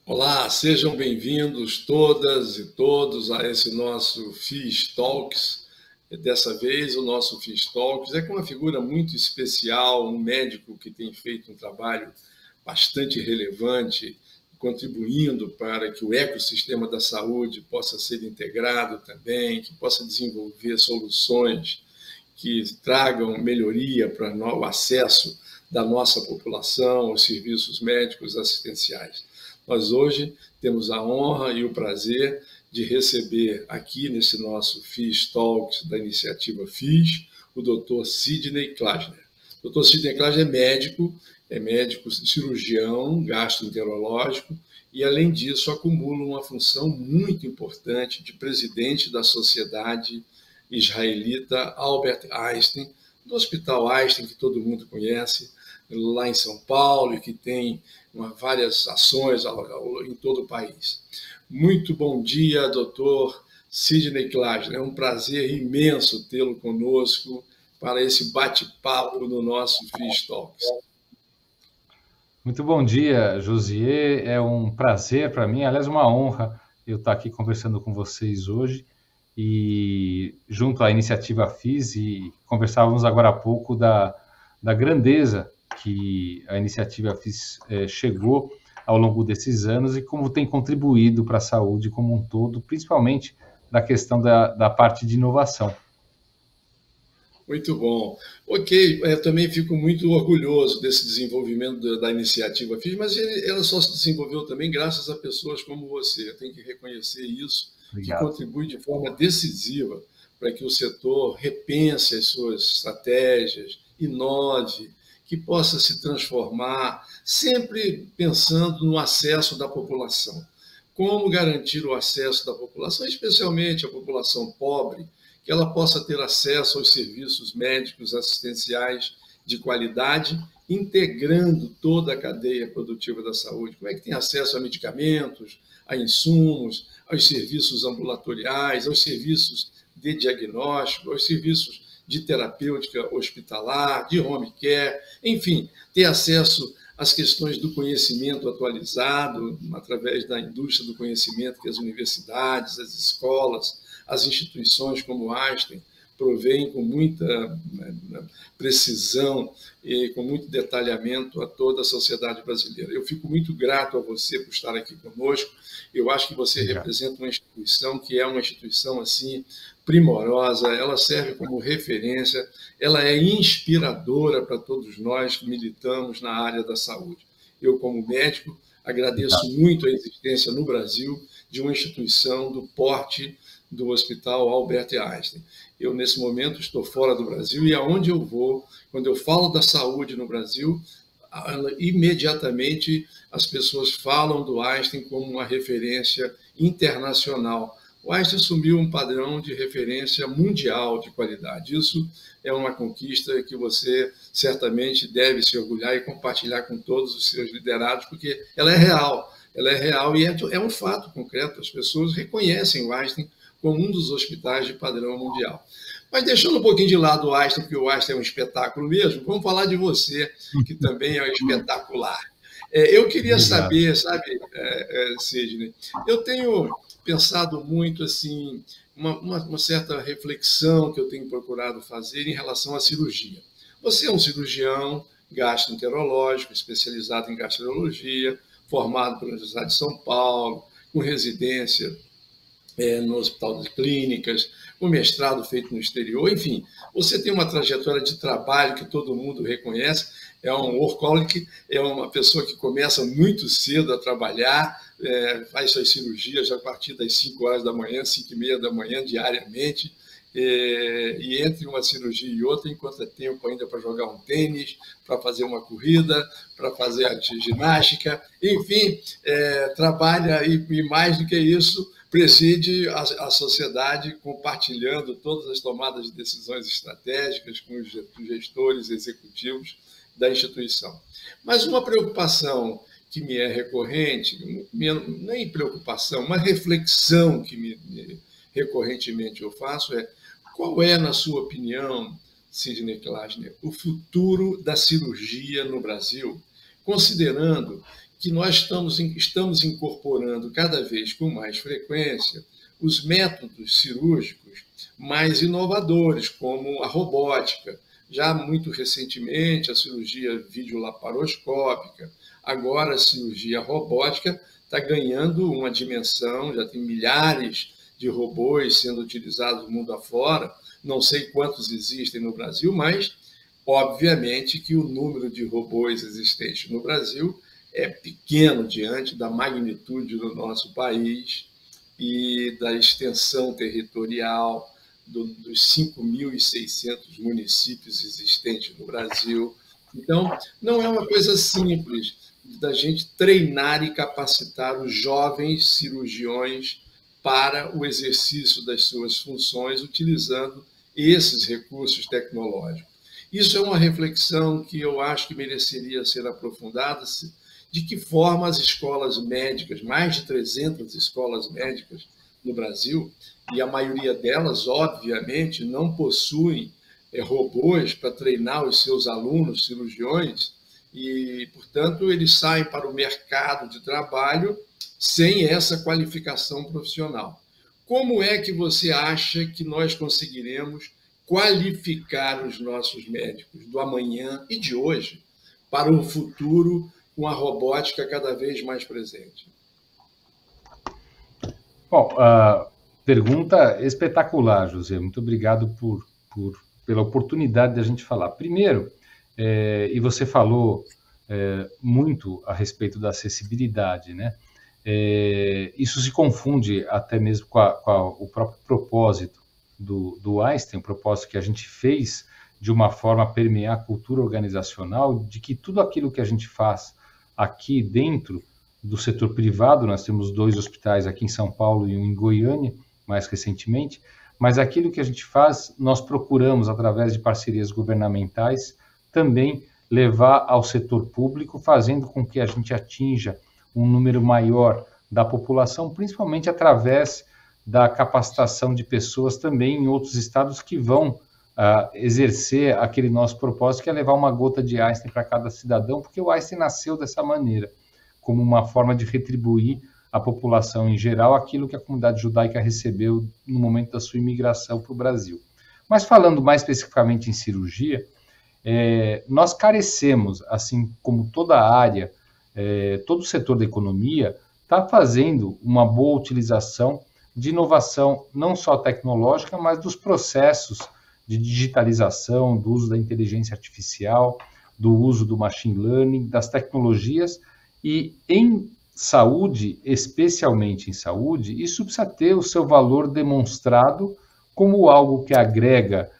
Olá, sejam bem-vindos todas e todos a esse nosso FIS Talks. Dessa vez, o nosso FIS Talks é com uma figura muito especial, um médico que tem feito um trabalho bastante relevante, contribuindo para que o ecossistema da saúde possa ser integrado também, que possa desenvolver soluções que tragam melhoria para o acesso da nossa população aos serviços médicos assistenciais. Nós hoje temos a honra e o prazer de receber aqui nesse nosso FIS Talks da iniciativa FIS, o Dr. Sidney Klassner. O Dr. Sidney Klassner é médico cirurgião gastroenterológico e, além disso, acumula uma função muito importante de presidente da Sociedade Israelita Albert Einstein, do Hospital Einstein, que todo mundo conhece, lá em São Paulo, e que tem várias ações em todo o país. Muito bom dia, doutor Sidney Klassner. É um prazer imenso tê-lo conosco para esse bate-papo no nosso FIS Talks. Muito bom dia, Josier. É um prazer para mim, aliás, uma honra eu estar aqui conversando com vocês hoje e junto à iniciativa FIS, e conversávamos agora há pouco da grandeza que a iniciativa FIS chegou ao longo desses anos e como tem contribuído para a saúde como um todo, principalmente na questão da parte de inovação. Muito bom. Ok, eu também fico muito orgulhoso desse desenvolvimento da iniciativa FIS, mas ela só se desenvolveu também graças a pessoas como você. Eu tenho que reconhecer isso, que Obrigado. contribui de forma decisiva para que o setor repense as suas estratégias, inove, que possa se transformar, sempre pensando no acesso da população. Como garantir o acesso da população, especialmente a população pobre, que ela possa ter acesso aos serviços médicos assistenciais de qualidade, integrando toda a cadeia produtiva da saúde. Como é que tem acesso a medicamentos, a insumos, aos serviços ambulatoriais, aos serviços de diagnóstico, aos serviços de terapêutica hospitalar, de home care, enfim, ter acesso às questões do conhecimento atualizado, através da indústria do conhecimento que as universidades, as escolas, as instituições como Einstein provêm com muita precisão e com muito detalhamento a toda a sociedade brasileira. Eu fico muito grato a você por estar aqui conosco. Eu acho que você representa uma instituição que é uma instituição assim primorosa, ela serve como referência, ela é inspiradora para todos nós que militamos na área da saúde. Eu, como médico, agradeço muito a existência no Brasil de uma instituição do porte do Hospital Albert Einstein. Eu, nesse momento, estou fora do Brasil e aonde eu vou, quando eu falo da saúde no Brasil, imediatamente as pessoas falam do Einstein como uma referência internacional. O Einstein assumiu um padrão de referência mundial de qualidade. Isso é uma conquista que você certamente deve se orgulhar e compartilhar com todos os seus liderados, porque ela é real e é um fato concreto. As pessoas reconhecem o Einstein como um dos hospitais de padrão mundial. Mas deixando um pouquinho de lado o Einstein, porque o Einstein é um espetáculo mesmo, vamos falar de você, que também é espetacular. Eu queria saber, sabe, Sidney, eu tenho pensado muito assim, uma certa reflexão que eu tenho procurado fazer em relação à cirurgia. Você é um cirurgião gastroenterológico, especializado em gastroenterologia, formado pela Universidade de São Paulo, com residência no Hospital de Clínicas, um mestrado feito no exterior, enfim, você tem uma trajetória de trabalho que todo mundo reconhece, é um workaholic, é uma pessoa que começa muito cedo a trabalhar, faz suas cirurgias a partir das 5 horas da manhã, 5h30 da manhã, diariamente, e entre uma cirurgia e outra, enquanto é tempo ainda para jogar um tênis, para fazer uma corrida, para fazer a ginástica, enfim, trabalha e mais do que isso, preside a sociedade compartilhando todas as tomadas de decisões estratégicas com os gestores executivos da instituição. Mas uma preocupação que me é recorrente, nem preocupação, uma reflexão que recorrentemente eu faço é: qual é, na sua opinião, Sidney Klassner, o futuro da cirurgia no Brasil, considerando que nós estamos incorporando cada vez com mais frequência os métodos cirúrgicos mais inovadores, como a robótica. Já muito recentemente, a cirurgia videolaparoscópica, agora a cirurgia robótica está ganhando uma dimensão, já tem milhares de robôs sendo utilizados no mundo afora, não sei quantos existem no Brasil, mas obviamente que o número de robôs existentes no Brasil é pequeno diante da magnitude do nosso país e da extensão territorial dos 5.600 municípios existentes no Brasil. Então, não é uma coisa simples da gente treinar e capacitar os jovens cirurgiões para o exercício das suas funções utilizando esses recursos tecnológicos. Isso é uma reflexão que eu acho que mereceria ser aprofundada, de que forma as escolas médicas, mais de 300 escolas médicas no Brasil, e a maioria delas, obviamente, não possuem robôs para treinar os seus alunos cirurgiões, e, portanto, eles saem para o mercado de trabalho sem essa qualificação profissional. Como é que você acha que nós conseguiremos qualificar os nossos médicos do amanhã e de hoje para um futuro com a robótica cada vez mais presente? Bom, pergunta espetacular, José. Muito obrigado pela oportunidade de a gente falar. Primeiro, e você falou muito a respeito da acessibilidade, né? Isso se confunde até mesmo com o próprio propósito do Einstein, o propósito que a gente fez de uma forma a permear a cultura organizacional, de que tudo aquilo que a gente faz aqui dentro do setor privado, nós temos 2 hospitais aqui em São Paulo e um em Goiânia, mais recentemente, mas aquilo que a gente faz, nós procuramos, através de parcerias governamentais, também levar ao setor público, fazendo com que a gente atinja um número maior da população, principalmente através da capacitação de pessoas também em outros estados que vão exercer aquele nosso propósito, que é levar uma gota de Einstein para cada cidadão, porque o Einstein nasceu dessa maneira, como uma forma de retribuir à população em geral aquilo que a comunidade judaica recebeu no momento da sua imigração para o Brasil. Mas falando mais especificamente em cirurgia, nós carecemos, assim como toda a área, todo o setor da economia está fazendo uma boa utilização de inovação, não só tecnológica, mas dos processos de digitalização, do uso da inteligência artificial, do uso do machine learning, das tecnologias, e em saúde, especialmente em saúde, isso precisa ter o seu valor demonstrado como algo que agrega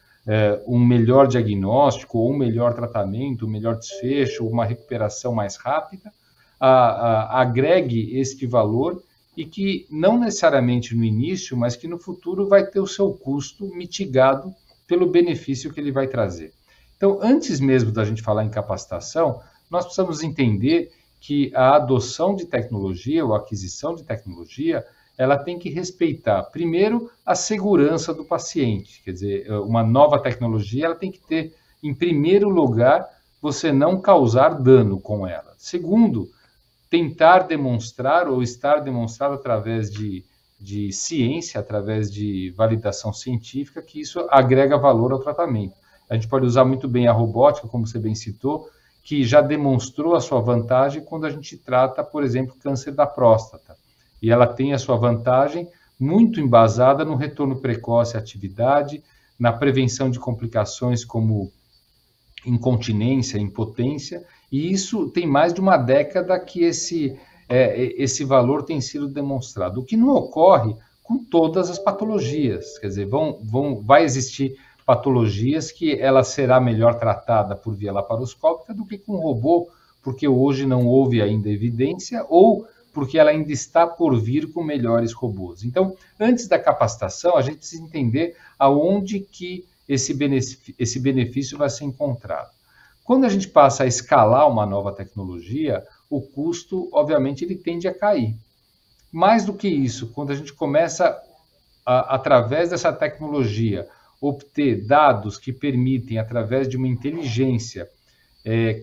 um melhor diagnóstico, ou um melhor tratamento, um melhor desfecho, uma recuperação mais rápida, agregue este valor e que não necessariamente no início, mas que no futuro vai ter o seu custo mitigado pelo benefício que ele vai trazer. Então, antes mesmo da gente falar em capacitação, nós precisamos entender que a adoção de tecnologia ou a aquisição de tecnologia, ela tem que respeitar, primeiro, a segurança do paciente. Quer dizer, uma nova tecnologia, ela tem que ter, em primeiro lugar, você não causar dano com ela. Segundo, tentar demonstrar ou estar demonstrado através de ciência, através de validação científica, que isso agrega valor ao tratamento. A gente pode usar muito bem a robótica, como você bem citou, que já demonstrou a sua vantagem quando a gente trata, por exemplo, câncer da próstata. E ela tem a sua vantagem muito embasada no retorno precoce à atividade, na prevenção de complicações como incontinência, impotência, e isso tem mais de uma década que esse valor tem sido demonstrado. O que não ocorre com todas as patologias, quer dizer, vai existir patologias que ela será melhor tratada por via laparoscópica do que com robô, porque hoje não houve ainda evidência, ou porque ela ainda está por vir com melhores robôs. Então, antes da capacitação, a gente precisa entender aonde que esse benefício vai ser encontrado. Quando a gente passa a escalar uma nova tecnologia, o custo, obviamente, ele tende a cair. Mais do que isso, quando a gente começa, através dessa tecnologia, obter dados que permitem, através de uma inteligência,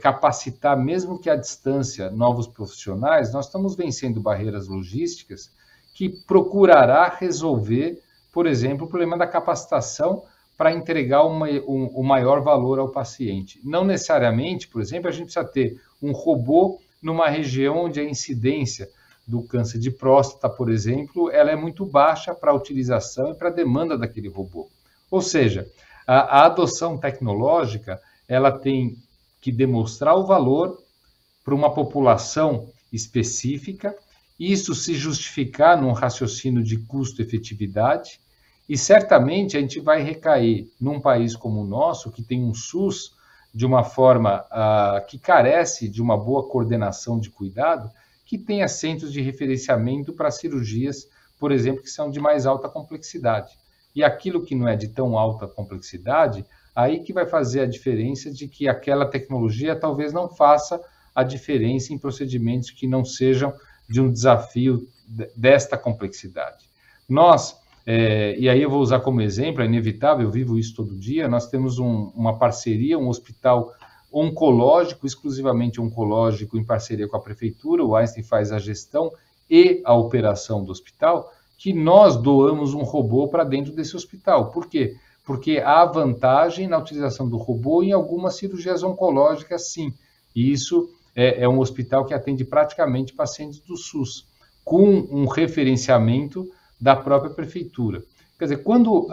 capacitar, mesmo que à distância, novos profissionais, nós estamos vencendo barreiras logísticas que procurará resolver, por exemplo, o problema da capacitação para entregar o maior valor ao paciente. Não necessariamente, por exemplo, a gente precisa ter um robô numa região onde a incidência do câncer de próstata, por exemplo, ela é muito baixa para a utilização e para a demanda daquele robô. Ou seja, a adoção tecnológica, ela tem que demonstrar o valor para uma população específica, isso se justificar num raciocínio de custo-efetividade, e certamente a gente vai recair num país como o nosso, que tem um SUS de uma forma que carece de uma boa coordenação de cuidado, que tenha centros de referenciamento para cirurgias, por exemplo, que são de mais alta complexidade. E aquilo que não é de tão alta complexidade, aí que vai fazer a diferença de que aquela tecnologia talvez não faça a diferença em procedimentos que não sejam de um desafio desta complexidade. Nós, e aí eu vou usar como exemplo, é inevitável, eu vivo isso todo dia, nós temos uma parceria, um hospital oncológico, exclusivamente oncológico, em parceria com a prefeitura, o Einstein faz a gestão e a operação do hospital, que nós doamos um robô para dentro desse hospital. Por quê? Porque há vantagem na utilização do robô em algumas cirurgias oncológicas, sim. E isso é um hospital que atende praticamente pacientes do SUS, com um referenciamento da própria prefeitura. Quer dizer, quando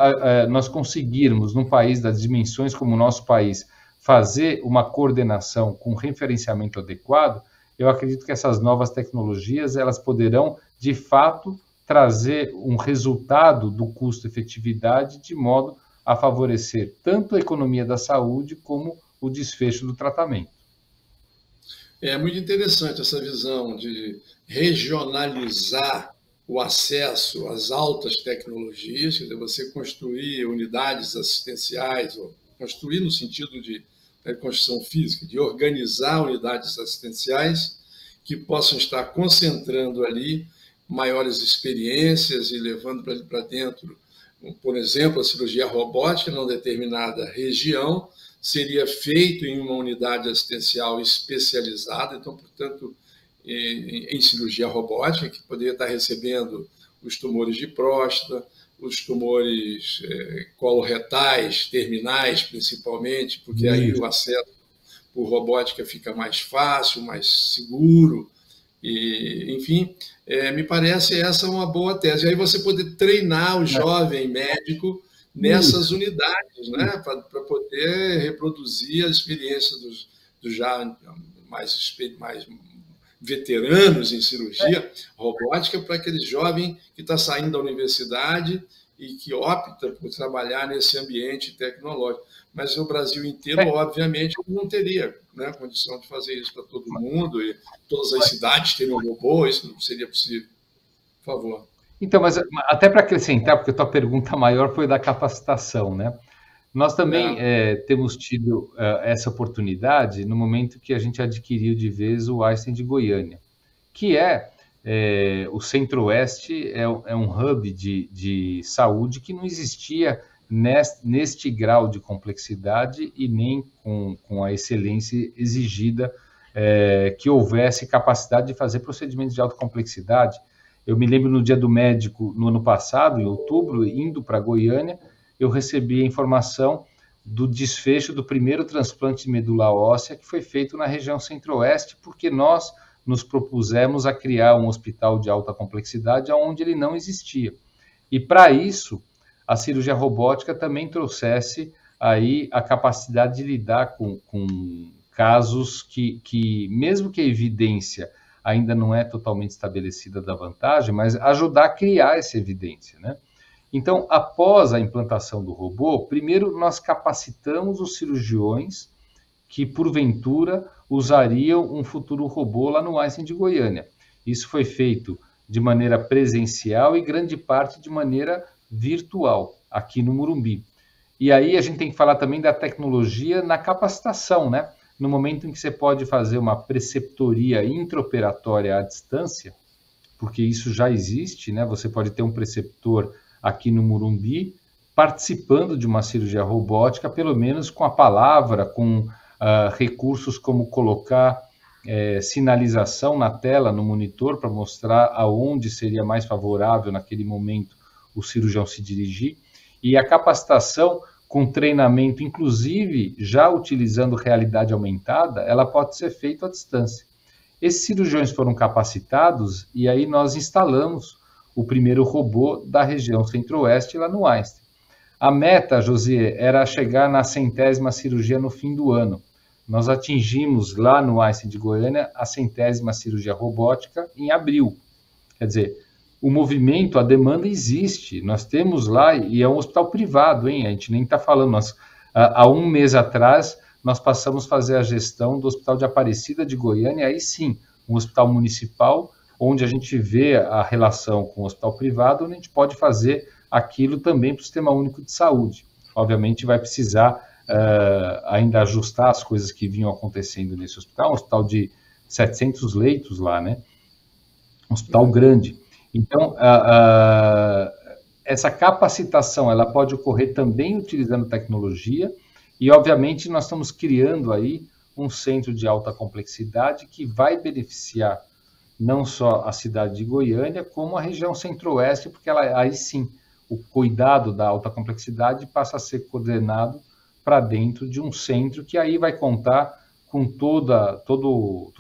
nós conseguirmos, num país das dimensões como o nosso país, fazer uma coordenação com referenciamento adequado, eu acredito que essas novas tecnologias elas poderão, de fato, trazer um resultado do custo-efetividade de modo a favorecer tanto a economia da saúde como o desfecho do tratamento. É muito interessante essa visão de regionalizar o acesso às altas tecnologias, quer dizer, você construir unidades assistenciais, ou construir no sentido de construção física, de organizar unidades assistenciais que possam estar concentrando ali maiores experiências e levando para dentro, por exemplo, a cirurgia robótica numa determinada região seria feito em uma unidade assistencial especializada, então, portanto, em cirurgia robótica, que poderia estar recebendo os tumores de próstata, os tumores coloretais, terminais, principalmente, porque aí o acesso por robótica fica mais fácil, mais seguro, e, enfim, me parece essa uma boa tese. Aí você poder treinar o jovem médico nessas unidades, né, para poder reproduzir a experiência dos já mais veteranos em cirurgia robótica, para aquele jovem que está saindo da universidade e que opta por trabalhar nesse ambiente tecnológico. Mas o Brasil inteiro, obviamente, não teria, né, condição de fazer isso para todo mundo, e todas as cidades teriam robô, isso não seria possível. Por favor. Então, mas até para acrescentar, porque a tua pergunta maior foi da capacitação, né? Nós também temos tido essa oportunidade no momento que a gente adquiriu de vez o Einstein de Goiânia, que o Centro-Oeste é um hub de saúde que não existia neste grau de complexidade e nem com a excelência exigida que houvesse capacidade de fazer procedimentos de alta complexidade. Eu me lembro no Dia do Médico, no ano passado, em outubro, indo para Goiânia, eu recebi a informação do desfecho do primeiro transplante de medula óssea que foi feito na região Centro-Oeste, porque nós nos propusemos a criar um hospital de alta complexidade onde ele não existia. E para isso, a cirurgia robótica também trouxesse aí a capacidade de lidar com casos que, mesmo que a evidência ainda não é totalmente estabelecida da vantagem, mas ajudar a criar essa evidência, né? Então, após a implantação do robô, primeiro nós capacitamos os cirurgiões que, porventura, usariam um futuro robô lá no Einstein de Goiânia. Isso foi feito de maneira presencial e grande parte de maneira virtual, aqui no Morumbi. E aí a gente tem que falar também da tecnologia na capacitação, né? No momento em que você pode fazer uma preceptoria intraoperatória à distância, porque isso já existe, né? Você pode ter um preceptor aqui no Morumbi participando de uma cirurgia robótica, pelo menos com a palavra, com recursos como colocar sinalização na tela, no monitor, para mostrar aonde seria mais favorável naquele momento o cirurgião se dirigir, e a capacitação com treinamento, inclusive já utilizando realidade aumentada, ela pode ser feita à distância. Esses cirurgiões foram capacitados e aí nós instalamos o primeiro robô da região centro-oeste lá no Einstein. A meta, Josier, era chegar na 100ª cirurgia no fim do ano. Nós atingimos lá no Einstein de Goiânia a 100ª cirurgia robótica em abril. Quer dizer, o movimento, a demanda existe. Nós temos lá, e é um hospital privado, hein? A gente nem está falando. Há um mês atrás, nós passamos a fazer a gestão do Hospital de Aparecida de Goiânia, aí sim, um hospital municipal, onde a gente vê a relação com o hospital privado, onde a gente pode fazer aquilo também para o Sistema Único de Saúde. Obviamente vai precisar ainda ajustar as coisas que vinham acontecendo nesse hospital, um hospital de 700 leitos lá, né? Um hospital grande. Então, essa capacitação, ela pode ocorrer também utilizando tecnologia e, obviamente, nós estamos criando aí um centro de alta complexidade que vai beneficiar não só a cidade de Goiânia, como a região centro-oeste, porque aí sim, o cuidado da alta complexidade passa a ser coordenado para dentro de um centro que aí vai contar com toda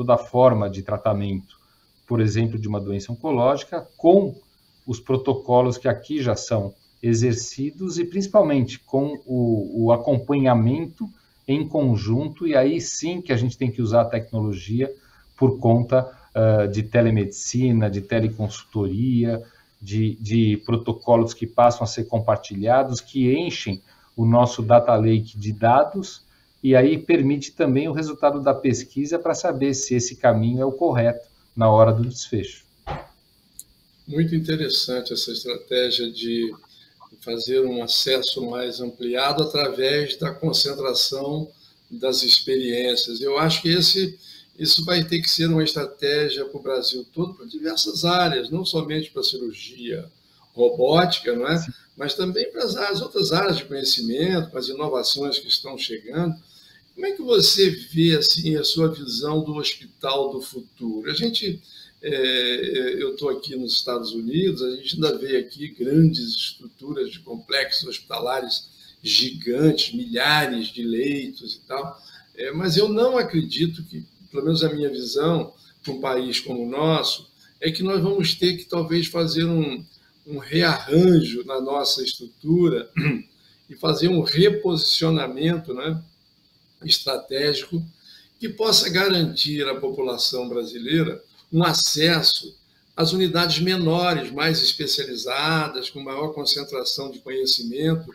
a forma de tratamento, por exemplo, de uma doença oncológica, com os protocolos que aqui já são exercidos e principalmente com o acompanhamento em conjunto, e aí sim que a gente tem que usar a tecnologia por conta de telemedicina, de teleconsultoria, de protocolos que passam a ser compartilhados, que enchem o nosso data lake de dados, e aí permite também o resultado da pesquisa para saber se esse caminho é o correto na hora do desfecho. Muito interessante essa estratégia de fazer um acesso mais ampliado através da concentração das experiências. Eu acho que isso vai ter que ser uma estratégia para o Brasil todo, para diversas áreas, não somente para a cirurgia robótica, não é? Sim. Mas também para as outras áreas de conhecimento, para as inovações que estão chegando. Como é que você vê assim, a sua visão do hospital do futuro? Eu estou aqui nos Estados Unidos, a gente ainda vê aqui grandes estruturas de complexos hospitalares gigantes, milhares de leitos e tal, mas eu não acredito que, pelo menos a minha visão, para um país como o nosso, é que nós vamos ter que talvez fazer um rearranjo na nossa estrutura e fazer um reposicionamento, né, estratégico que possa garantir à população brasileira um acesso às unidades menores, mais especializadas, com maior concentração de conhecimento,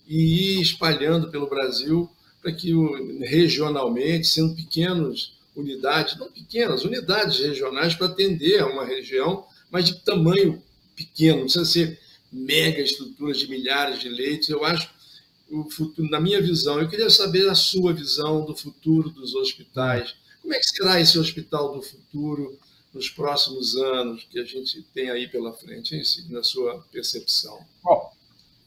e ir espalhando pelo Brasil para que regionalmente, sendo pequenas unidades, não pequenas, unidades regionais para atender a uma região, mas de tamanho pequeno, não precisa ser mega estruturas de milhares de leitos. Eu acho o futuro, na minha visão, eu queria saber a sua visão do futuro dos hospitais. Como é que será esse hospital do futuro nos próximos anos que a gente tem aí pela frente, na sua percepção? Bom,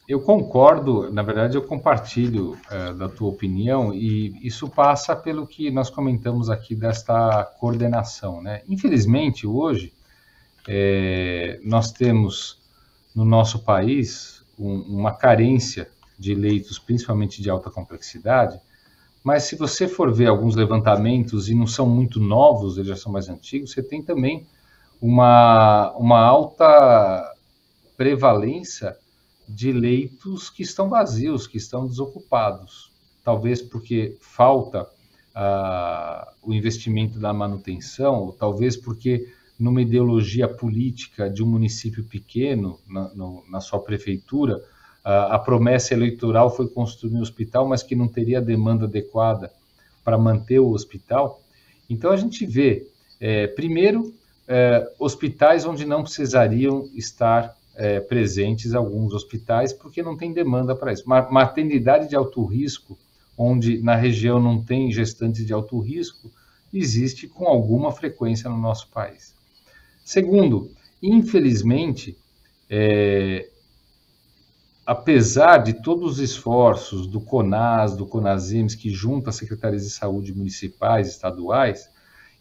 eu concordo, na verdade eu compartilho da tua opinião, e isso passa pelo que nós comentamos aqui desta coordenação, né? Infelizmente, hoje, nós temos no nosso país uma carência de leitos, principalmente de alta complexidade, mas se você for ver alguns levantamentos, e não são muito novos, eles já são mais antigos, você tem também uma alta prevalência de leitos que estão vazios, que estão desocupados. Talvez porque falta o investimento da manutenção, ou talvez porque numa ideologia política de um município pequeno, na sua prefeitura, a promessa eleitoral foi construir um hospital, mas que não teria a demanda adequada para manter o hospital. Então, a gente vê, primeiro, hospitais onde não precisariam estar presentes alguns hospitais, porque não tem demanda para isso. Maternidade de alto risco, onde na região não tem gestantes de alto risco, existe com alguma frequência no nosso país. Segundo, infelizmente, apesar de todos os esforços do CONAS, do CONASEMS, que junta as secretarias de saúde municipais, estaduais,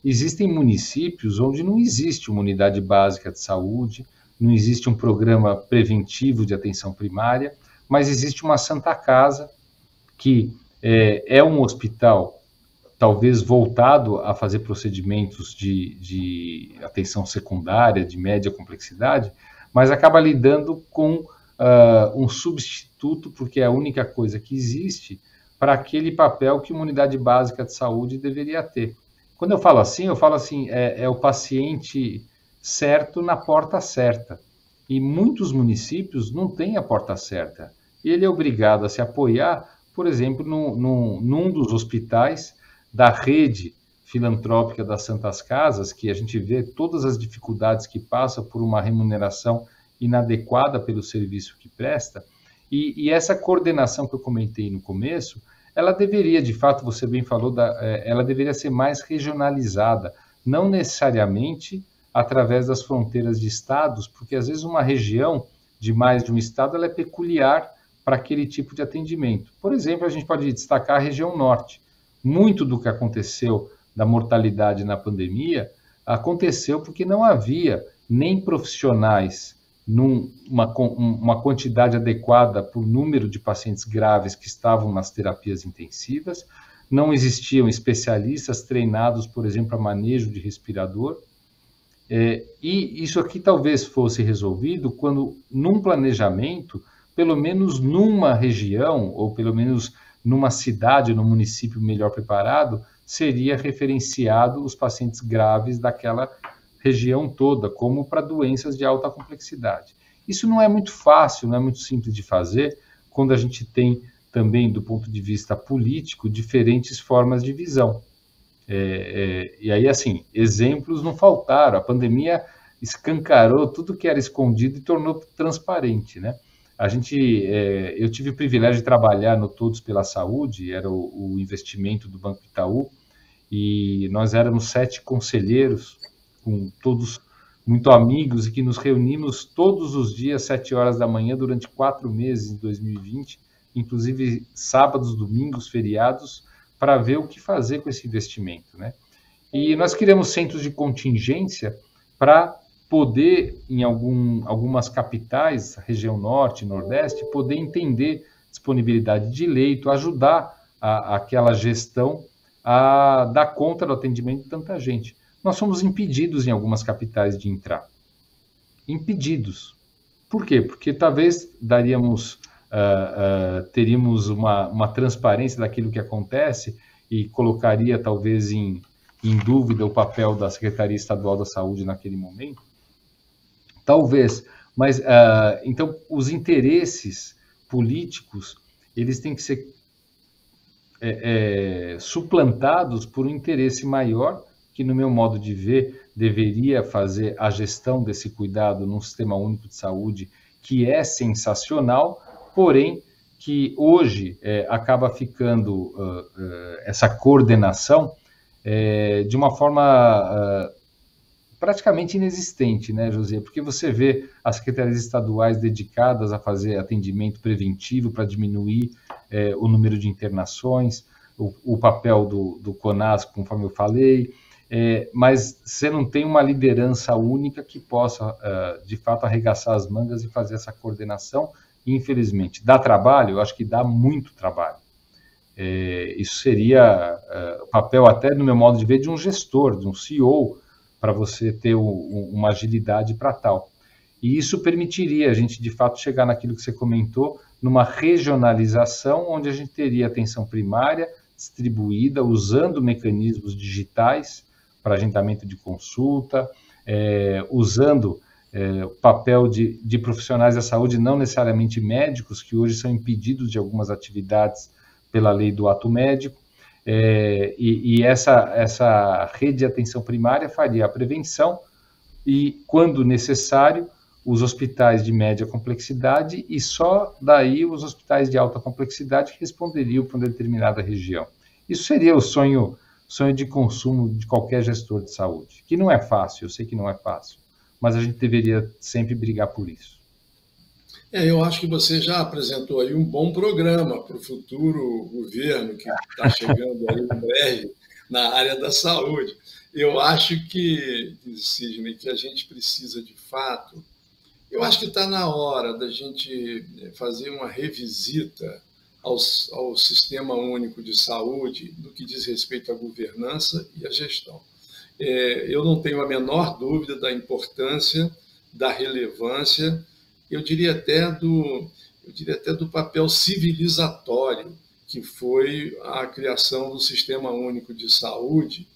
existem municípios onde não existe uma unidade básica de saúde, não existe um programa preventivo de atenção primária, mas existe uma Santa Casa, que é um hospital talvez voltado a fazer procedimentos de atenção secundária, de média complexidade, mas acaba lidando com um substituto, porque é a única coisa que existe, para aquele papel que uma unidade básica de saúde deveria ter. Quando eu falo assim, é o paciente certo na porta certa. E muitos municípios não têm a porta certa. Ele é obrigado a se apoiar, por exemplo, num dos hospitais da rede filantrópica das Santas Casas, que a gente vê todas as dificuldades que passa por uma remuneração inadequada pelo serviço que presta, e essa coordenação que eu comentei no começo, ela deveria, de fato, você bem falou, ela deveria ser mais regionalizada, não necessariamente através das fronteiras de estados, porque às vezes uma região de mais de um estado ela é peculiar para aquele tipo de atendimento. Por exemplo, a gente pode destacar a região norte. Muito do que aconteceu da mortalidade na pandemia aconteceu porque não havia nem profissionais uma quantidade adequada para o número de pacientes graves que estavam nas terapias intensivas, não existiam especialistas treinados, por exemplo, para manejo de respirador, e isso aqui talvez fosse resolvido quando, num planejamento, pelo menos numa região, ou pelo menos numa cidade, num município melhor preparado, seria referenciado os pacientes graves daquela região toda, como para doenças de alta complexidade. Isso não é muito fácil, não é muito simples de fazer, quando a gente tem também, do ponto de vista político, diferentes formas de visão. E aí, assim, exemplos não faltaram. A pandemia escancarou tudo que era escondido e tornou transparente, né? Eu tive o privilégio de trabalhar no Todos pela Saúde, era o investimento do Banco Itaú, e nós éramos 7 conselheiros, com todos muito amigos, e que nos reunimos todos os dias, 7 horas da manhã, durante 4 meses em 2020, inclusive sábados, domingos, feriados, para ver o que fazer com esse investimento, né? E nós criamos centros de contingência para poder, em algumas capitais, região norte e nordeste, poder entender disponibilidade de leito, ajudar aquela gestão a dar conta do atendimento de tanta gente. Nós somos impedidos em algumas capitais de entrar. Impedidos. Por quê? Porque talvez teríamos uma transparência daquilo que acontece e colocaria talvez em dúvida o papel da Secretaria Estadual da Saúde naquele momento. Talvez, mas então os interesses políticos eles têm que ser suplantados por um interesse maior, que no meu modo de ver deveria fazer a gestão desse cuidado num sistema único de saúde que é sensacional, porém que hoje acaba ficando essa coordenação de uma forma praticamente inexistente, né, José? Porque você vê as secretarias estaduais dedicadas a fazer atendimento preventivo para diminuir o número de internações, o papel do CONAS, conforme eu falei, mas você não tem uma liderança única que possa, de fato, arregaçar as mangas e fazer essa coordenação. E, infelizmente, dá trabalho? Eu acho que dá muito trabalho. Isso seria o papel, até no meu modo de ver, de um gestor, de um CEO, para você ter uma agilidade para tal. E isso permitiria a gente, de fato, chegar naquilo que você comentou, numa regionalização, onde a gente teria atenção primária distribuída, usando mecanismos digitais para agendamento de consulta, usando o papel de profissionais da saúde, não necessariamente médicos, que hoje são impedidos de algumas atividades pela lei do ato médico, e essa rede de atenção primária faria a prevenção e, quando necessário, os hospitais de média complexidade e só daí os hospitais de alta complexidade que responderiam para uma determinada região. Isso seria o sonho de consumo de qualquer gestor de saúde, que não é fácil, eu sei que não é fácil, mas a gente deveria sempre brigar por isso. Eu acho que você já apresentou aí um bom programa para o futuro governo que está chegando aí em breve na área da saúde. Eu acho que, Sidney, que a gente precisa de fato. Eu acho que está na hora da gente fazer uma revisita ao Sistema Único de Saúde no que diz respeito à governança e à gestão. Eu não tenho a menor dúvida da importância, da relevância, eu diria até do papel civilizatório que foi a criação do Sistema Único de Saúde,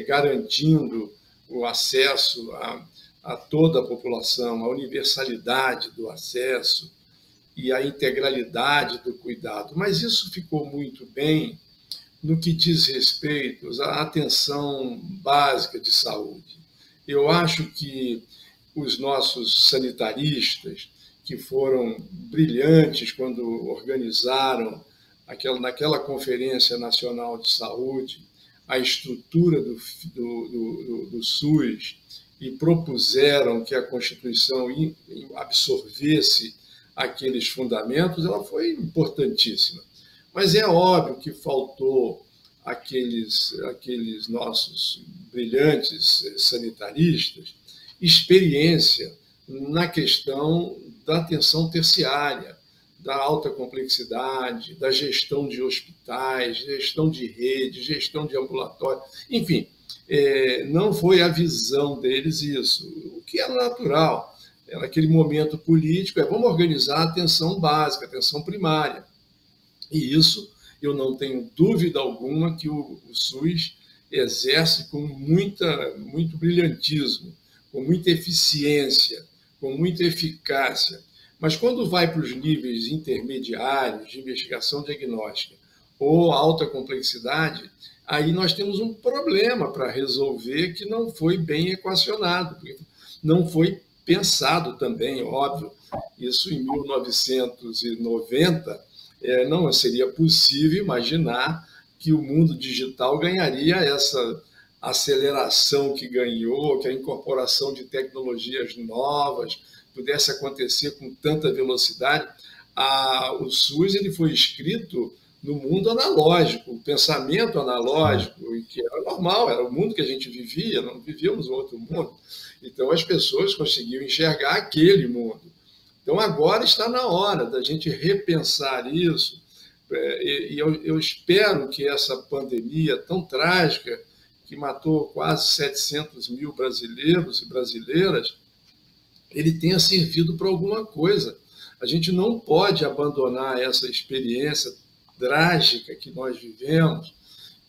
garantindo o acesso a toda a população, a universalidade do acesso e a integralidade do cuidado. Mas isso ficou muito bem no que diz respeito à atenção básica de saúde. Eu acho que os nossos sanitaristas, que foram brilhantes quando organizaram naquela Conferência Nacional de Saúde a estrutura do SUS e propuseram que a Constituição absorvesse aqueles fundamentos, ela foi importantíssima. Mas é óbvio que faltou aqueles nossos brilhantes sanitaristas experiência na questão da atenção terciária, da alta complexidade, da gestão de hospitais, gestão de rede, gestão de ambulatório, enfim, não foi a visão deles isso, o que é natural. Naquele momento político, vamos organizar a atenção básica, a atenção primária. E isso, eu não tenho dúvida alguma que o SUS exerce com muito brilhantismo, com muita eficiência, com muita eficácia. Mas quando vai para os níveis intermediários de investigação diagnóstica ou alta complexidade, aí nós temos um problema para resolver que não foi bem equacionado, não foi pensado também, óbvio. Isso em 1990 não seria possível imaginar que o mundo digital ganharia essa aceleração que ganhou, que a incorporação de tecnologias novas pudesse acontecer com tanta velocidade. O SUS ele foi escrito no mundo analógico, o pensamento analógico, e que era normal, era o mundo que a gente vivia, não vivíamos um outro mundo. Então as pessoas conseguiam enxergar aquele mundo. Então agora está na hora da gente repensar isso, e eu espero que essa pandemia tão trágica, que matou quase 700 mil brasileiros e brasileiras, ele tenha servido para alguma coisa. A gente não pode abandonar essa experiência trágica que nós vivemos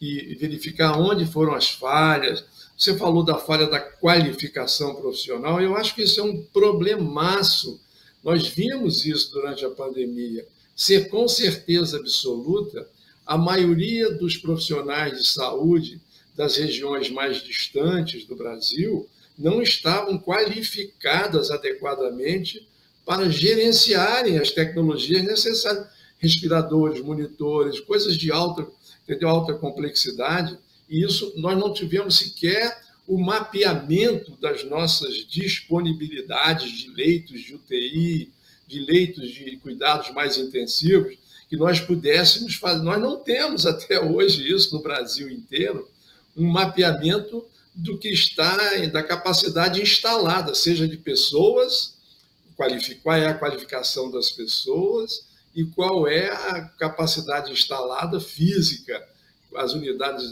e verificar onde foram as falhas. Você falou da falha da qualificação profissional, eu acho que isso é um problemaço. Nós vimos isso durante a pandemia. Ser com certeza absoluta, a maioria dos profissionais de saúde das regiões mais distantes do Brasil não estavam qualificadas adequadamente para gerenciarem as tecnologias necessárias, respiradores, monitores, coisas de alta complexidade, e isso nós não tivemos sequer o mapeamento das nossas disponibilidades de leitos de UTI, de leitos de cuidados mais intensivos, que nós pudéssemos fazer. Nós não temos até hoje isso no Brasil inteiro, um mapeamento do que está, da capacidade instalada, seja de pessoas, qual é a qualificação das pessoas e qual é a capacidade instalada física, as unidades,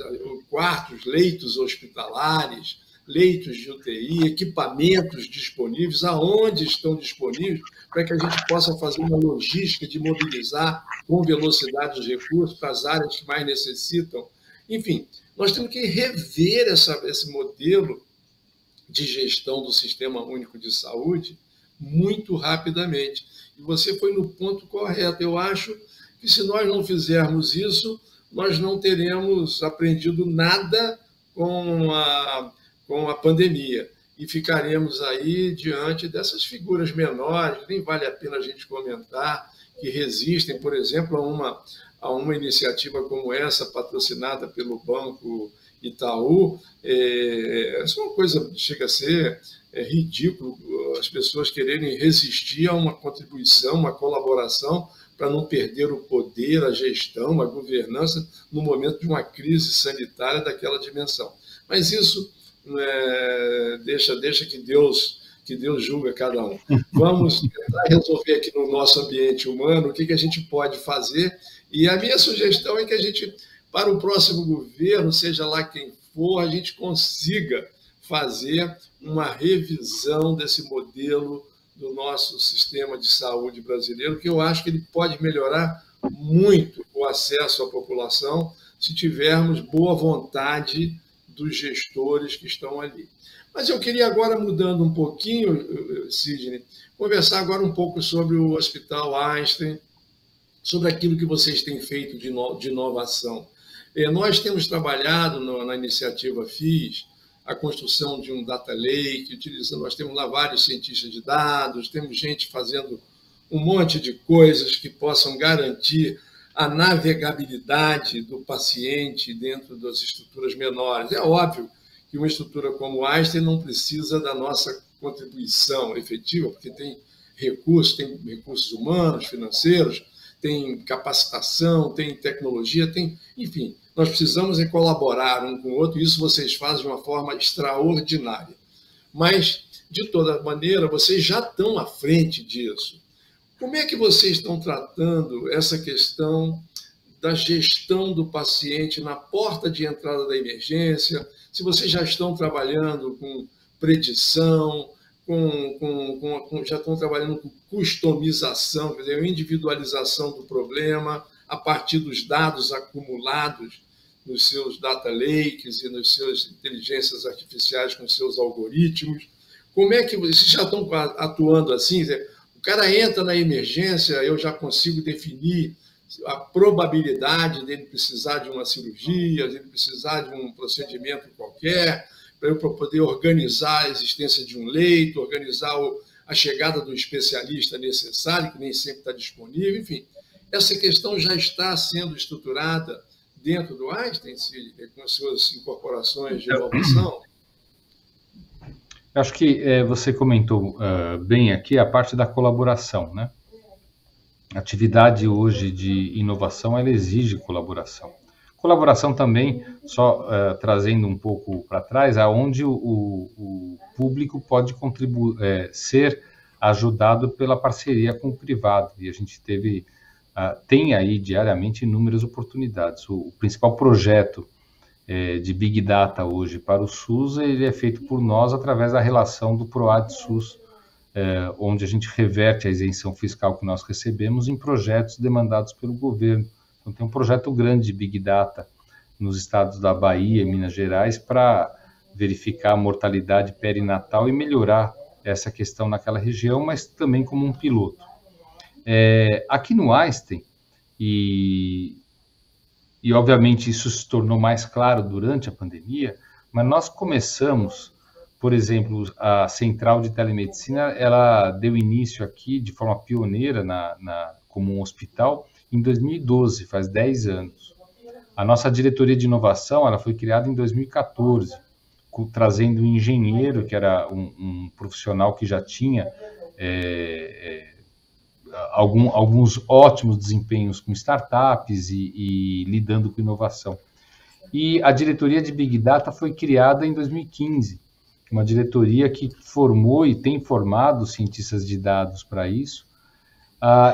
quartos, leitos hospitalares, leitos de UTI, equipamentos disponíveis, aonde estão disponíveis, para que a gente possa fazer uma logística de mobilizar com velocidade os recursos para as áreas que mais necessitam. Enfim, nós temos que rever esse modelo de gestão do Sistema Único de Saúde muito rapidamente. E você foi no ponto correto. Eu acho que se nós não fizermos isso, nós não teremos aprendido nada com a pandemia e ficaremos aí diante dessas figuras menores, nem vale a pena a gente comentar, que resistem, por exemplo, a uma iniciativa como essa, patrocinada pelo Banco Itaú. Isso é uma coisa que chega a ser ridículo, as pessoas quererem resistir a uma contribuição, uma colaboração, para não perder o poder, a gestão, a governança, no momento de uma crise sanitária daquela dimensão. Mas isso deixa que Deus julga cada um. Vamos tentar resolver aqui no nosso ambiente humano o que a gente pode fazer, e a minha sugestão é que a gente, para o próximo governo, seja lá quem for, a gente consiga fazer uma revisão desse modelo do nosso sistema de saúde brasileiro, que eu acho que ele pode melhorar muito o acesso à população se tivermos boa vontade dos gestores que estão ali. Mas eu queria agora, mudando um pouquinho, Sidney, conversar agora um pouco sobre o Hospital Einstein, sobre aquilo que vocês têm feito de inovação. Nós temos trabalhado na iniciativa FIS, a construção de um data lake, nós temos lá vários cientistas de dados, temos gente fazendo um monte de coisas que possam garantir a navegabilidade do paciente dentro das estruturas menores. É óbvio que uma estrutura como Einstein não precisa da nossa contribuição efetiva, porque tem recursos humanos, financeiros, tem capacitação, tem tecnologia, enfim, nós precisamos colaborar um com o outro, e isso vocês fazem de uma forma extraordinária. Mas, de toda maneira, vocês já estão à frente disso. Como é que vocês estão tratando essa questão da gestão do paciente na porta de entrada da emergência? Se vocês já estão trabalhando com predição, já estão trabalhando com customização, quer dizer, individualização do problema a partir dos dados acumulados nos seus data lakes e nas suas inteligências artificiais com seus algoritmos. Como é que vocês já estão atuando assim? O cara entra na emergência, eu já consigo definir a probabilidade dele precisar de uma cirurgia, dele precisar de um procedimento qualquer, para eu poder organizar a existência de um leito, organizar a chegada do especialista necessário, que nem sempre está disponível, enfim. Essa questão já está sendo estruturada dentro do Einstein, com as suas incorporações de inovação? Acho que você comentou bem aqui a parte da colaboração, né? A atividade hoje de inovação, ela exige colaboração. Colaboração também, só trazendo um pouco para trás, aonde o público pode contribuir, ser ajudado pela parceria com o privado. E a gente tem aí diariamente inúmeras oportunidades. O principal projeto de Big Data hoje para o SUS, ele é feito por nós através da relação do PROAD SUS, onde a gente reverte a isenção fiscal que nós recebemos em projetos demandados pelo governo. Então, tem um projeto grande de Big Data nos estados da Bahia e Minas Gerais para verificar a mortalidade perinatal e melhorar essa questão naquela região, mas também como um piloto. Aqui no Einstein, e obviamente isso se tornou mais claro durante a pandemia, mas nós começamos, por exemplo, a central de telemedicina, ela deu início aqui de forma pioneira como um hospital em 2012, faz 10 anos. A nossa diretoria de inovação, ela foi criada em 2014, trazendo um engenheiro, que era um profissional que já tinha alguns ótimos desempenhos com startups e lidando com inovação. E a diretoria de Big Data foi criada em 2015, uma diretoria que formou e tem formado cientistas de dados para isso.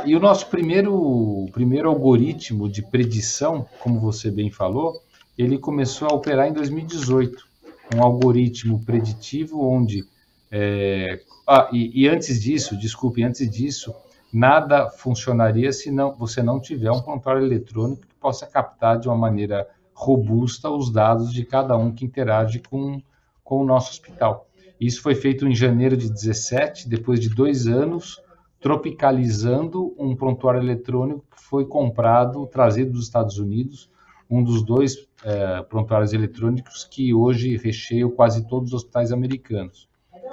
E o nosso primeiro algoritmo de predição, como você bem falou, ele começou a operar em 2018, um algoritmo preditivo onde... antes disso, nada funcionaria se você não tiver um prontuário eletrônico que possa captar de uma maneira robusta os dados de cada um que interage com o nosso hospital. Isso foi feito em janeiro de 2017, depois de 2 anos, tropicalizando um prontuário eletrônico que foi trazido dos Estados Unidos, um dos 2 prontuários eletrônicos que hoje recheiam quase todos os hospitais americanos.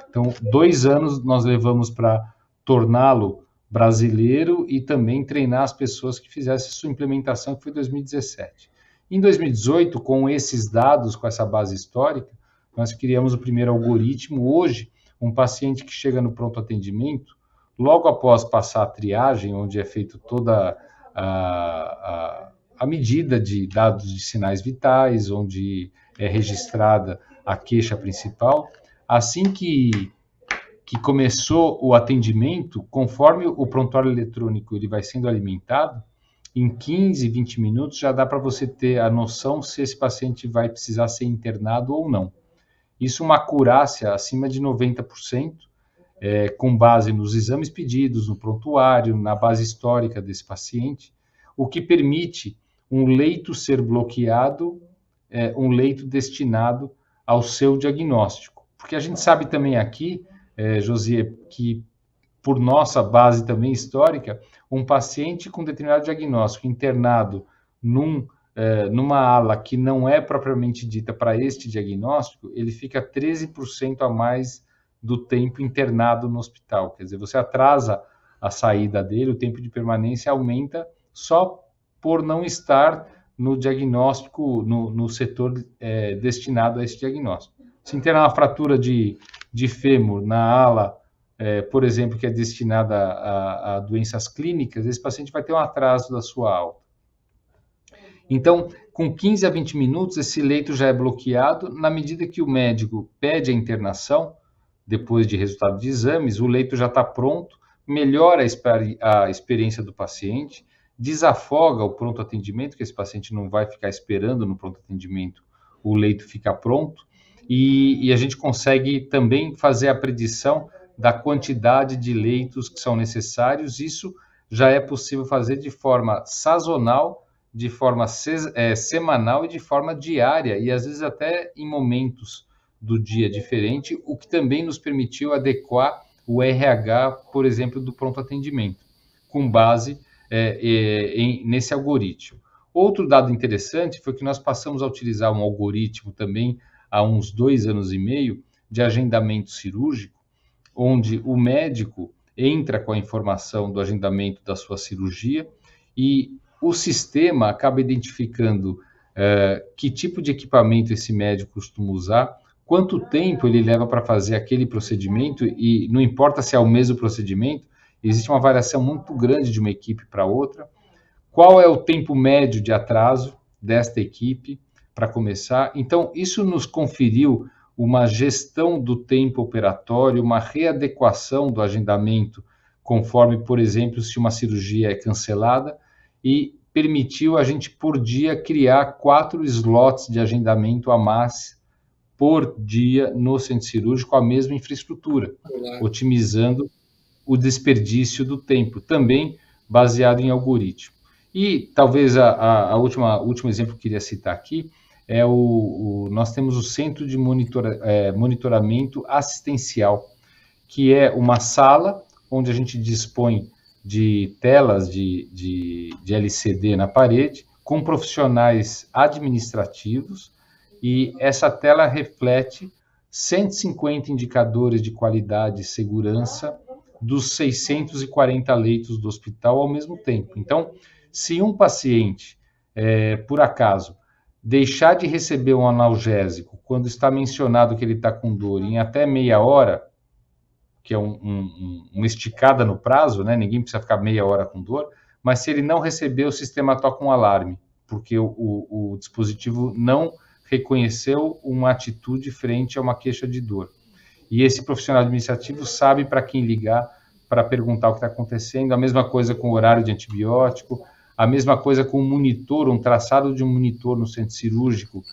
Então, 2 anos nós levamos para torná-lo brasileiro e também treinar as pessoas que fizessem sua implementação, que foi em 2017. Em 2018, com esses dados, com essa base histórica, nós criamos o primeiro algoritmo. Hoje, um paciente que chega no pronto atendimento, logo após passar a triagem, onde é feito toda a medida de dados de sinais vitais, onde é registrada a queixa principal, assim que começou o atendimento, conforme o prontuário eletrônico ele vai sendo alimentado, em 15, 20 minutos já dá para você ter a noção se esse paciente vai precisar ser internado ou não. Isso uma acurácia acima de 90%, com base nos exames pedidos, no prontuário, na base histórica desse paciente, o que permite um leito ser bloqueado, um leito destinado ao seu diagnóstico. Porque a gente sabe também aqui, Josiê, que por nossa base também histórica, um paciente com determinado diagnóstico internado numa ala que não é propriamente dita para este diagnóstico, ele fica 13% a mais do tempo internado no hospital. Quer dizer, você atrasa a saída dele, o tempo de permanência aumenta só por não estar no diagnóstico, no setor destinado a esse diagnóstico. Se internar uma fratura de fêmur na ala, por exemplo, que é destinada a doenças clínicas, esse paciente vai ter um atraso da sua alta. Então, com 15 a 20 minutos, esse leito já é bloqueado. Na medida que o médico pede a internação, depois de resultado de exames, o leito já está pronto, melhora a experiência do paciente, desafoga o pronto atendimento, que esse paciente não vai ficar esperando no pronto atendimento, o leito fica pronto, e a gente consegue também fazer a predição da quantidade de leitos que são necessários. Isso já é possível fazer de forma sazonal, de forma semanal e de forma diária, e às vezes até em momentos do dia diferente, o que também nos permitiu adequar o RH, por exemplo, do pronto atendimento, com base nesse algoritmo. Outro dado interessante foi que nós passamos a utilizar um algoritmo também há uns 2 anos e meio de agendamento cirúrgico, onde o médico entra com a informação do agendamento da sua cirurgia e o sistema acaba identificando que tipo de equipamento esse médico costuma usar, quanto tempo ele leva para fazer aquele procedimento, e não importa se é o mesmo procedimento, existe uma variação muito grande de uma equipe para outra. Qual é o tempo médio de atraso desta equipe para começar? Então, isso nos conferiu uma gestão do tempo operatório, uma readequação do agendamento, conforme, por exemplo, se uma cirurgia é cancelada, e permitiu a gente, por dia, criar 4 slots de agendamento a mais por dia no centro cirúrgico, com a mesma infraestrutura, otimizando o desperdício do tempo, também baseado em algoritmo. E talvez o último exemplo que eu queria citar aqui é nós temos o Centro de Monitoramento Assistencial, que é uma sala onde a gente dispõe de telas de LCD na parede, com profissionais administrativos, e essa tela reflete 150 indicadores de qualidade e segurança dos 640 leitos do hospital ao mesmo tempo. Então, se um paciente, por acaso, deixar de receber um analgésico quando está mencionado que ele está com dor em até meia hora, que é uma esticada no prazo, né? Ninguém precisa ficar meia hora com dor, mas se ele não receber, o sistema toca um alarme, porque o dispositivo não reconheceu uma atitude frente a uma queixa de dor. E esse profissional administrativo sabe para quem ligar para perguntar o que está acontecendo. A mesma coisa com o horário de antibiótico, a mesma coisa com o monitor, um traçado de um monitor no centro cirúrgico,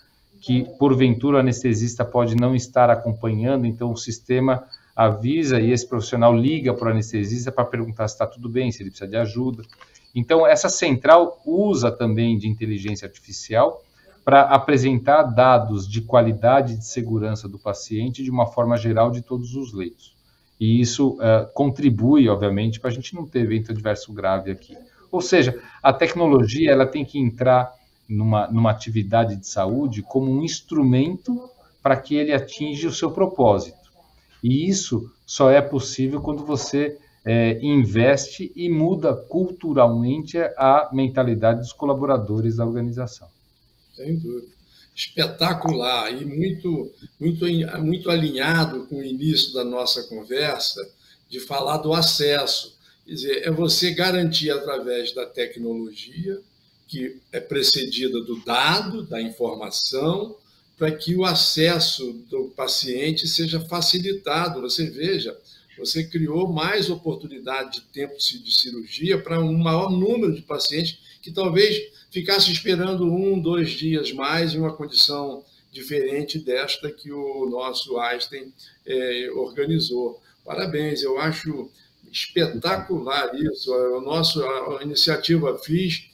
que porventura o anestesista pode não estar acompanhando, então o sistema avisa e esse profissional liga para o anestesista para perguntar se está tudo bem, se ele precisa de ajuda. Então, essa central usa também de inteligência artificial para apresentar dados de qualidade e de segurança do paciente de uma forma geral de todos os leitos. E isso contribui, obviamente, para a gente não ter evento adverso grave aqui. Ou seja, a tecnologia ela tem que entrar numa atividade de saúde como um instrumento para que ele atinja o seu propósito. E isso só é possível quando você investe e muda culturalmente a mentalidade dos colaboradores da organização. Sem dúvida. Espetacular e muito alinhado com o início da nossa conversa, de falar do acesso. Quer dizer, é você garantir através da tecnologia, que é precedida do dado, da informação, para que o acesso do paciente seja facilitado. Você veja, você criou mais oportunidade de tempo de cirurgia para um maior número de pacientes que talvez ficasse esperando 1, 2 dias mais em uma condição diferente desta que o nosso Einstein organizou. Parabéns, eu acho espetacular isso. A iniciativa FIS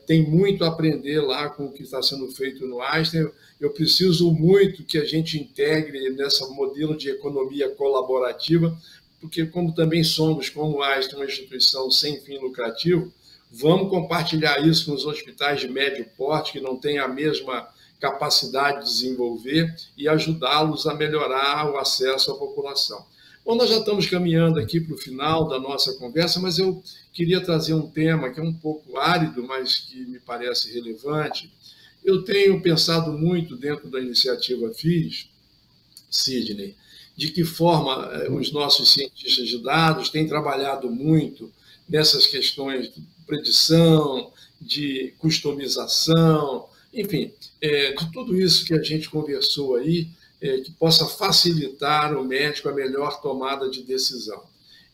tem muito a aprender lá com o que está sendo feito no Einstein. Eu preciso muito que a gente integre nesse modelo de economia colaborativa, porque como também somos, como Einstein, uma instituição sem fim lucrativo, vamos compartilhar isso com os hospitais de médio porte, que não têm a mesma capacidade de desenvolver, e ajudá-los a melhorar o acesso à população. Bom, nós já estamos caminhando aqui para o final da nossa conversa, mas eu queria trazer um tema que é um pouco árido, mas que me parece relevante. Eu tenho pensado muito dentro da iniciativa FIS, Sidney, de que forma os nossos cientistas de dados têm trabalhado muito nessas questões de predição, de customização, enfim, de tudo isso que a gente conversou aí, que possa facilitar o médico a melhor tomada de decisão.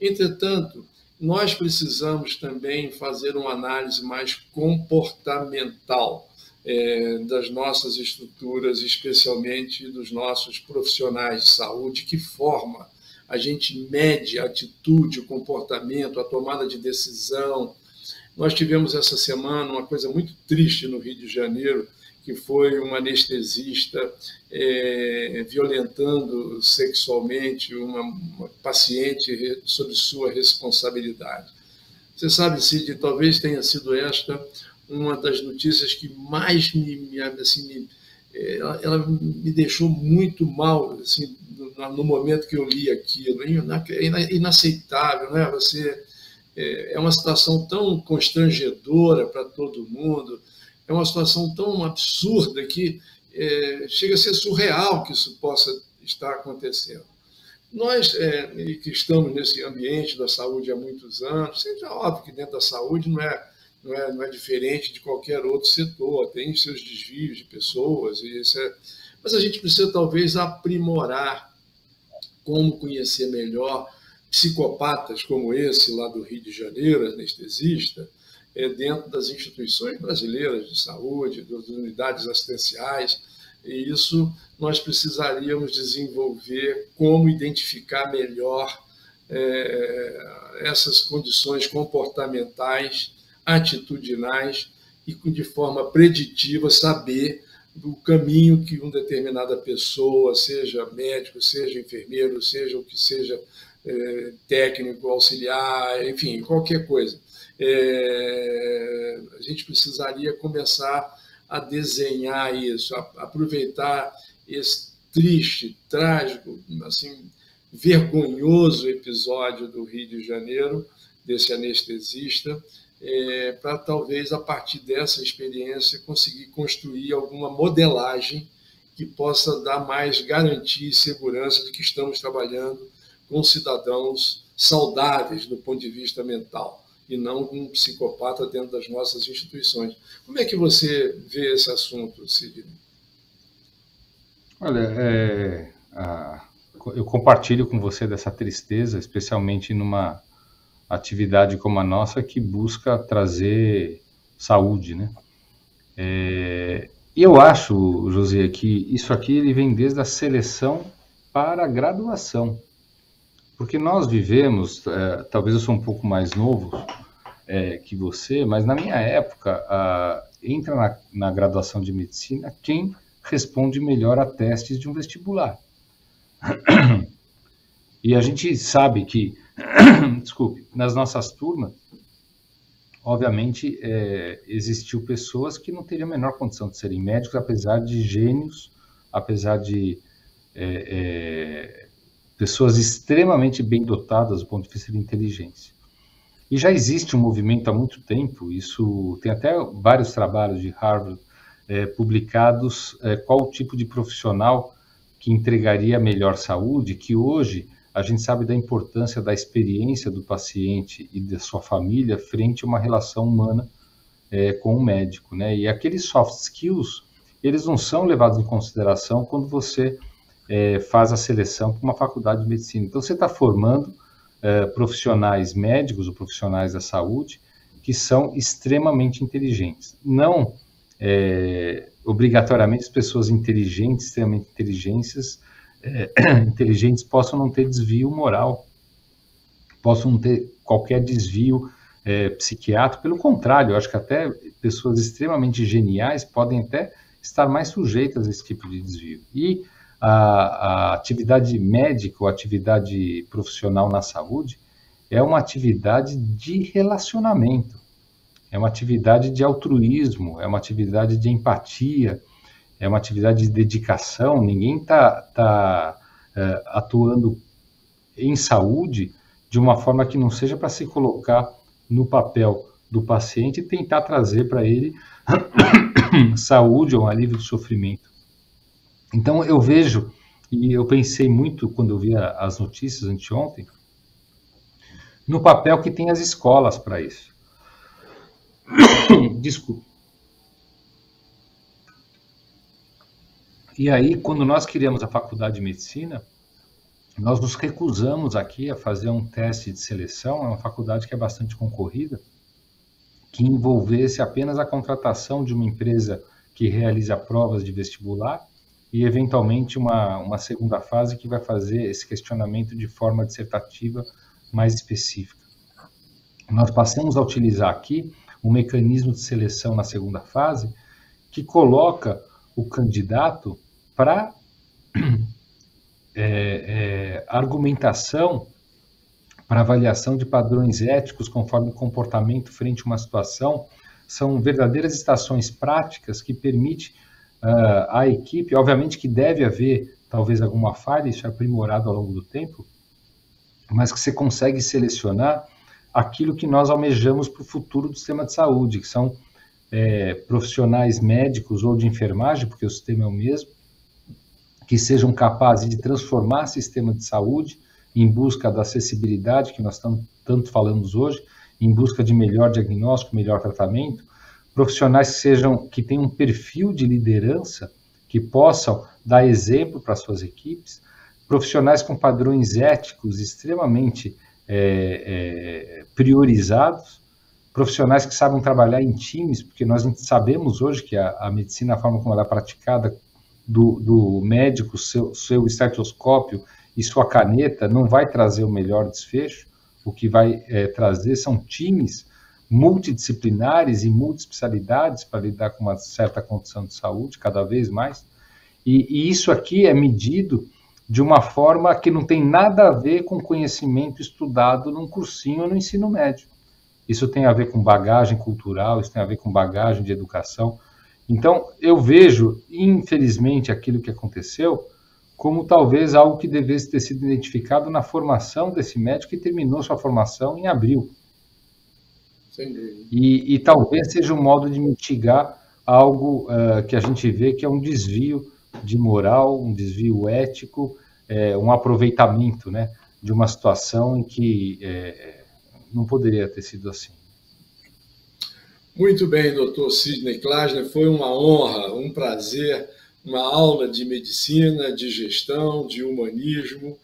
Entretanto, nós precisamos também fazer uma análise mais comportamental das nossas estruturas, especialmente dos nossos profissionais de saúde, de que forma a gente mede a atitude, o comportamento, a tomada de decisão. Nós tivemos essa semana uma coisa muito triste no Rio de Janeiro, que foi um anestesista violentando sexualmente uma paciente sob sua responsabilidade. Você sabe, Cid, talvez tenha sido esta uma das notícias que mais ela me deixou muito mal, assim, no momento que eu li aquilo. É inaceitável, né? É uma situação tão constrangedora para todo mundo, é uma situação tão absurda que chega a ser surreal que isso possa estar acontecendo. Nós, que estamos nesse ambiente da saúde há muitos anos, é óbvio que dentro da saúde não é diferente de qualquer outro setor, tem seus desvios de pessoas, mas a gente precisa talvez aprimorar como conhecer melhor psicopatas como esse lá do Rio de Janeiro, anestesista, dentro das instituições brasileiras de saúde, das unidades assistenciais, e isso nós precisaríamos desenvolver como identificar melhor essas condições comportamentais, atitudinais, e de forma preditiva saber do caminho que uma determinada pessoa, seja médico, seja enfermeiro, seja o que seja técnico, auxiliar, enfim, qualquer coisa. A gente precisaria começar a desenhar isso, a aproveitar esse triste, trágico, assim, vergonhoso episódio do Rio de Janeiro, desse anestesista, para talvez, a partir dessa experiência, conseguir construir alguma modelagem que possa dar mais garantia e segurança de que estamos trabalhando com cidadãos saudáveis do ponto de vista mental, e não com um psicopata dentro das nossas instituições. Como é que você vê esse assunto, Sidney? Olha, eu compartilho com você dessa tristeza, especialmente numa atividade como a nossa, que busca trazer saúde, né? E eu acho, José, que isso aqui ele vem desde a seleção para a graduação. Porque nós vivemos, talvez eu sou um pouco mais novo que você, mas na minha época, entra na graduação de medicina quem responde melhor a testes de um vestibular. E a gente sabe que, desculpe, nas nossas turmas, obviamente, existiu pessoas que não teriam a menor condição de serem médicos, apesar de gênios, apesar de pessoas extremamente bem dotadas do ponto de vista de inteligência. E já existe um movimento há muito tempo, isso tem até vários trabalhos de Harvard publicados, qual o tipo de profissional que entregaria melhor saúde, que hoje a gente sabe da importância da experiência do paciente e da sua família frente a uma relação humana com o médico, né? E aqueles soft skills, eles não são levados em consideração quando você faz a seleção para uma faculdade de medicina. Então, você está formando profissionais médicos ou profissionais da saúde que são extremamente inteligentes. Não obrigatoriamente as pessoas inteligentes, extremamente inteligentes possam não ter desvio moral, possam não ter qualquer desvio psiquiátrico. Pelo contrário, eu acho que até pessoas extremamente geniais podem até estar mais sujeitas a esse tipo de desvio. E a atividade médica ou atividade profissional na saúde é uma atividade de relacionamento, é uma atividade de altruísmo, é uma atividade de empatia, é uma atividade de dedicação. Ninguém está atuando em saúde de uma forma que não seja para se colocar no papel do paciente e tentar trazer para ele saúde ou um alívio do sofrimento. Então, eu vejo, e eu pensei muito quando eu vi as notícias anteontem, no papel que tem as escolas para isso. Desculpa. E aí, quando nós criamos a Faculdade de Medicina, nós nos recusamos aqui a fazer um teste de seleção, é uma faculdade que é bastante concorrida, que envolvesse apenas a contratação de uma empresa que realiza provas de vestibular e, eventualmente, uma segunda fase que vai fazer esse questionamento de forma dissertativa mais específica. Nós passamos a utilizar aqui um mecanismo de seleção na segunda fase que coloca o candidato para argumentação, para avaliação de padrões éticos conforme comportamento frente a uma situação. São verdadeiras estações práticas que permitem à equipe, obviamente que deve haver talvez alguma falha, isso é aprimorado ao longo do tempo, mas que você consegue selecionar aquilo que nós almejamos para o futuro do sistema de saúde, que são profissionais médicos ou de enfermagem, porque o sistema é o mesmo, que sejam capazes de transformar o sistema de saúde em busca da acessibilidade, que nós estamos tanto falando hoje, em busca de melhor diagnóstico, melhor tratamento, profissionais que tenham um perfil de liderança, que possam dar exemplo para suas equipes, profissionais com padrões éticos extremamente priorizados, profissionais que sabem trabalhar em times, porque nós sabemos hoje que a medicina, a forma como ela é praticada, do médico, seu estetoscópio e sua caneta, não vai trazer o melhor desfecho. O que vai trazer são times multidisciplinares e multiespecialidades para lidar com uma certa condição de saúde, cada vez mais. E isso aqui é medido de uma forma que não tem nada a ver com conhecimento estudado num cursinho ou no ensino médio. Isso tem a ver com bagagem cultural, isso tem a ver com bagagem de educação. Então, eu vejo, infelizmente, aquilo que aconteceu como talvez algo que devesse ter sido identificado na formação desse médico que terminou sua formação em abril. E talvez seja um modo de mitigar algo que a gente vê que é um desvio de moral, um desvio ético, um aproveitamento, né, de uma situação em que não poderia ter sido assim. Muito bem, doutor Sidney Klasner, foi uma honra, um prazer, uma aula de medicina, de gestão, de humanismo.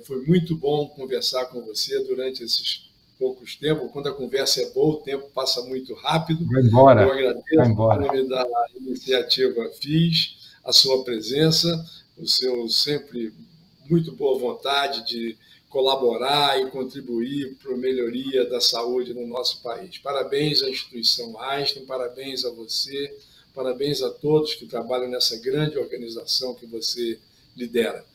Foi muito bom conversar com você durante esses poucos tempos. Quando a conversa é boa, o tempo passa muito rápido. Vai embora. Eu agradeço o nome da iniciativa FIS, a sua presença, o seu sempre muito boa vontade de colaborar e contribuir para a melhoria da saúde no nosso país. Parabéns à instituição Einstein, parabéns a você, parabéns a todos que trabalham nessa grande organização que você lidera.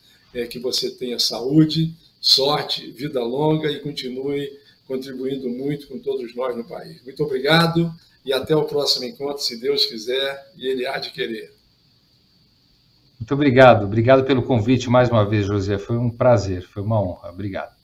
Que você tenha saúde, sorte, vida longa e continue contribuindo muito com todos nós no país. Muito obrigado e até o próximo encontro, se Deus quiser e Ele há de querer. Muito obrigado. Obrigado pelo convite mais uma vez, José. Foi um prazer, foi uma honra. Obrigado.